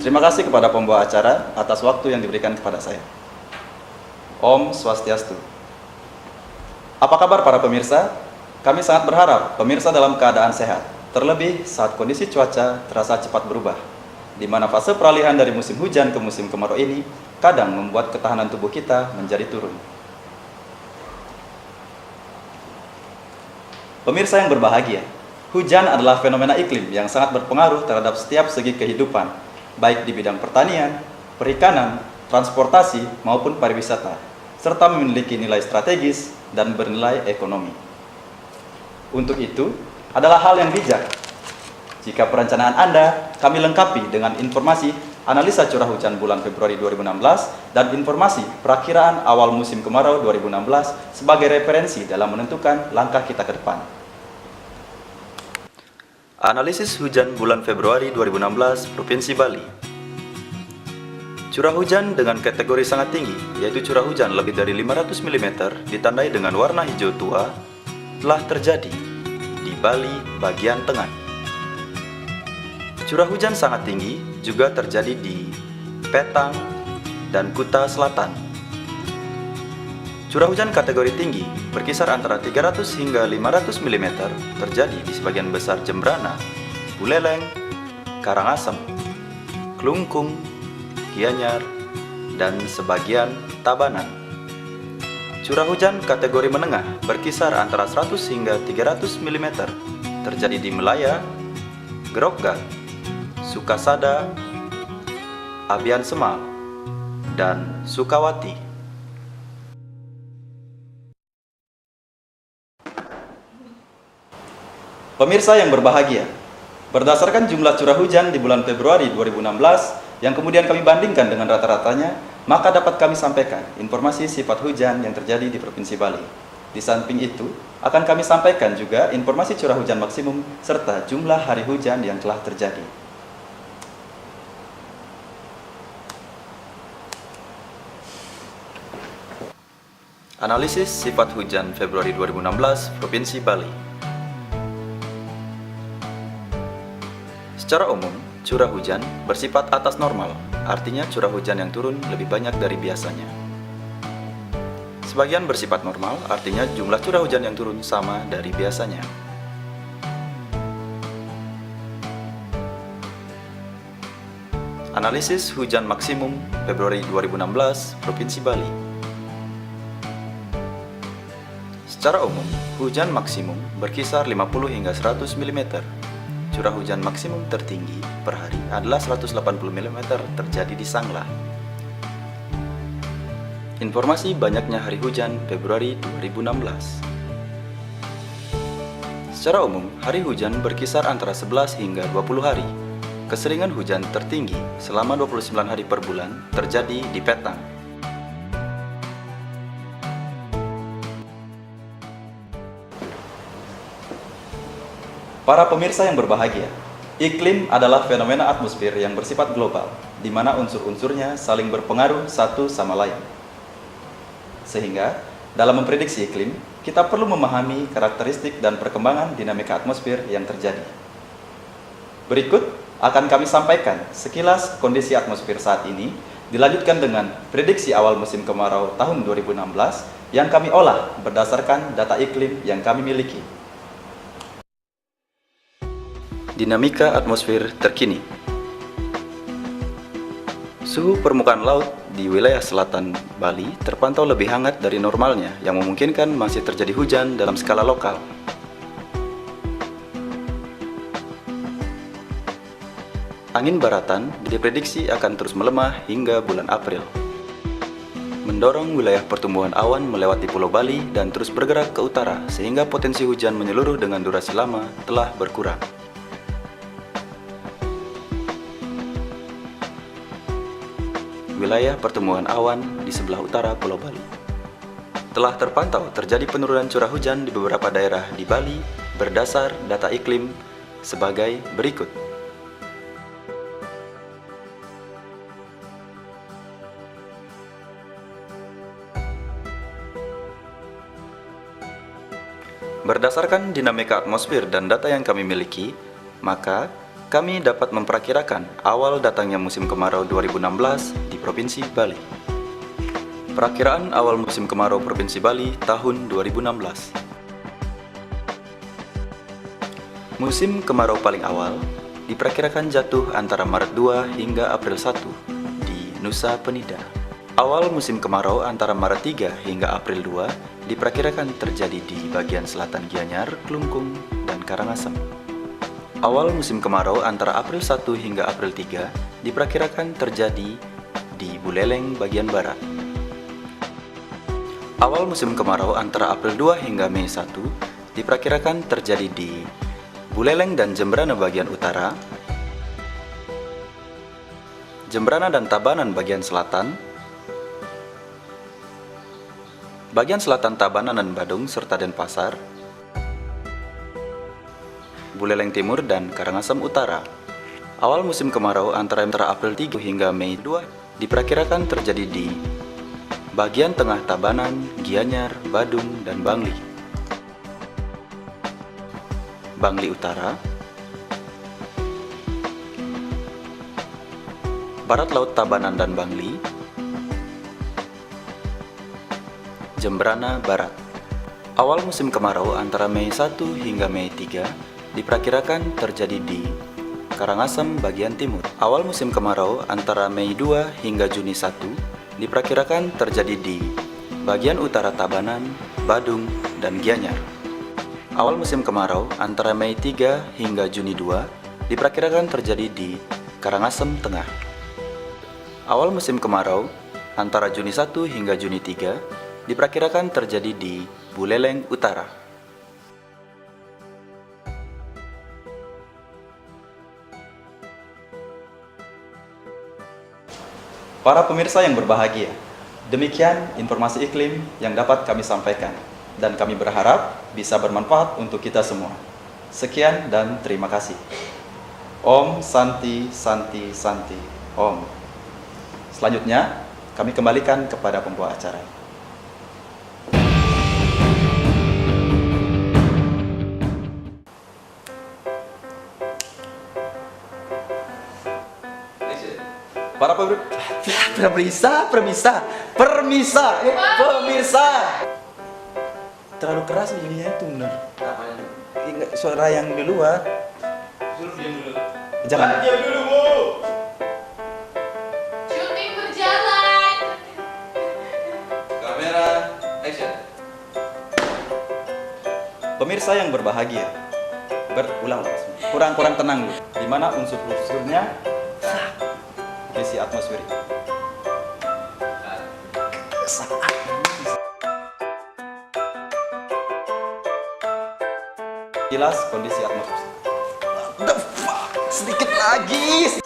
Terima kasih kepada pembawa acara atas waktu yang diberikan kepada saya. Om Swastiastu. Apa kabar para pemirsa? Kami sangat berharap pemirsa dalam keadaan sehat, terlebih saat kondisi cuaca terasa cepat berubah, di mana fase peralihan dari musim hujan ke musim kemarau ini kadang membuat ketahanan tubuh kita menjadi turun. Pemirsa yang berbahagia, hujan adalah fenomena iklim yang sangat berpengaruh terhadap setiap segi kehidupan, baik di bidang pertanian, perikanan, transportasi, maupun pariwisata, serta memiliki nilai strategis dan bernilai ekonomi. Untuk itu, adalah hal yang bijak jika perencanaan Anda kami lengkapi dengan informasi analisa curah hujan bulan Februari 2016 dan informasi perakiraan awal musim kemarau 2016 sebagai referensi dalam menentukan langkah kita ke depan. Analisis hujan bulan Februari 2016 Provinsi Bali. Curah hujan dengan kategori sangat tinggi, yaitu curah hujan lebih dari 500 mm ditandai dengan warna hijau tua, telah terjadi di Bali bagian tengah. Curah hujan sangat tinggi juga terjadi di Petang dan Kuta Selatan. Curah hujan kategori tinggi berkisar antara 300 hingga 500 mm terjadi di sebagian besar Jembrana, Buleleng, Karangasem, Klungkung, Gianyar, dan sebagian Tabanan. Curah hujan kategori menengah berkisar antara 100 hingga 300 mm terjadi di Melaya, Grogga, Sukasada, Abian Semal, dan Sukawati. Pemirsa yang berbahagia, berdasarkan jumlah curah hujan di bulan Februari 2016 yang kemudian kami bandingkan dengan rata-ratanya, maka dapat kami sampaikan informasi sifat hujan yang terjadi di Provinsi Bali. Di samping itu, akan kami sampaikan juga informasi curah hujan maksimum serta jumlah hari hujan yang telah terjadi. Analisis sifat hujan Februari 2016 Provinsi Bali. Secara umum, curah hujan bersifat atas normal, artinya curah hujan yang turun lebih banyak dari biasanya. Sebagian bersifat normal, artinya jumlah curah hujan yang turun sama dari biasanya. Analisis hujan maksimum Februari 2016 Provinsi Bali. Secara umum, hujan maksimum berkisar 50 hingga 100 mm. Curah hujan maksimum tertinggi per hari adalah 180 mm terjadi di Sangla. Informasi banyaknya hari hujan Februari 2016. Secara umum, hari hujan berkisar antara 11 hingga 20 hari. Keseringan hujan tertinggi selama 29 hari per bulan terjadi di Petang. Para pemirsa yang berbahagia, iklim adalah fenomena atmosfer yang bersifat global, di mana unsur-unsurnya saling berpengaruh satu sama lain. Sehingga, dalam memprediksi iklim, kita perlu memahami karakteristik dan perkembangan dinamika atmosfer yang terjadi. Berikut akan kami sampaikan sekilas kondisi atmosfer saat ini, dilanjutkan dengan prediksi awal musim kemarau tahun 2016 yang kami olah berdasarkan data iklim yang kami miliki. Dinamika atmosfer terkini. Suhu permukaan laut di wilayah selatan Bali terpantau lebih hangat dari normalnya yang memungkinkan masih terjadi hujan dalam skala lokal. Angin baratan diprediksi akan terus melemah hingga bulan April, mendorong wilayah pertumbuhan awan melewati Pulau Bali dan terus bergerak ke utara sehingga potensi hujan menyeluruh dengan durasi lama telah berkurang. Wilayah pertumbuhan awan di sebelah utara Pulau Bali. Telah terpantau terjadi penurunan curah hujan di beberapa daerah di Bali berdasar data iklim sebagai berikut. Berdasarkan dinamika atmosfer dan data yang kami miliki, maka kami dapat memperkirakan awal datangnya musim kemarau 2016 di Provinsi Bali. Perakiraan awal musim kemarau Provinsi Bali tahun 2016. Musim kemarau paling awal diperkirakan jatuh antara Maret 2 hingga April 1 di Nusa Penida. Awal musim kemarau antara Maret 3 hingga April 2 diperkirakan terjadi di bagian selatan Gianyar, Klungkung, dan Karangasem. Awal musim kemarau antara April 1 hingga April 3 diperkirakan terjadi di Buleleng bagian barat. Awal musim kemarau antara April 2 hingga Mei 1 diperkirakan terjadi di Buleleng dan Jembrana bagian utara, Jembrana dan Tabanan bagian selatan Tabanan dan Badung serta Denpasar, Buleleng Timur dan Karangasem Utara. Awal musim kemarau antara April 3 hingga Mei 2 diperkirakan terjadi di bagian tengah Tabanan, Gianyar, Badung, dan Bangli. Bangli Utara, Barat Laut Tabanan dan Bangli, Jembrana Barat. Awal musim kemarau antara Mei 1 hingga Mei 3 diperkirakan terjadi di Karangasem bagian timur. Awal musim kemarau antara Mei 2 hingga Juni 1 diperkirakan terjadi di bagian utara Tabanan, Badung, dan Gianyar. Awal musim kemarau antara Mei 3 hingga Juni 2 diperkirakan terjadi di Karangasem Tengah. Awal musim kemarau antara Juni 1 hingga Juni 3 diperkirakan terjadi di Buleleng Utara. Para pemirsa yang berbahagia, demikian informasi iklim yang dapat kami sampaikan. Dan kami berharap bisa bermanfaat untuk kita semua. Sekian dan terima kasih. Om Santi Santi Santi Om. Selanjutnya, kami kembalikan kepada pembawa acara. Para pemirsa. Terlalu keras jadinya itu benar. Suara yang di luar. Suruh diam dulu. Jangan. Diam dulu, Bu. Syuting berjalan. Kamera, action. Pemirsa yang berbahagia. Berulang. Kurang tenang dulu. Di mana unsur-unsurnya isi atmosferik. Jelas kondisi atmosfer. Sedikit lagi.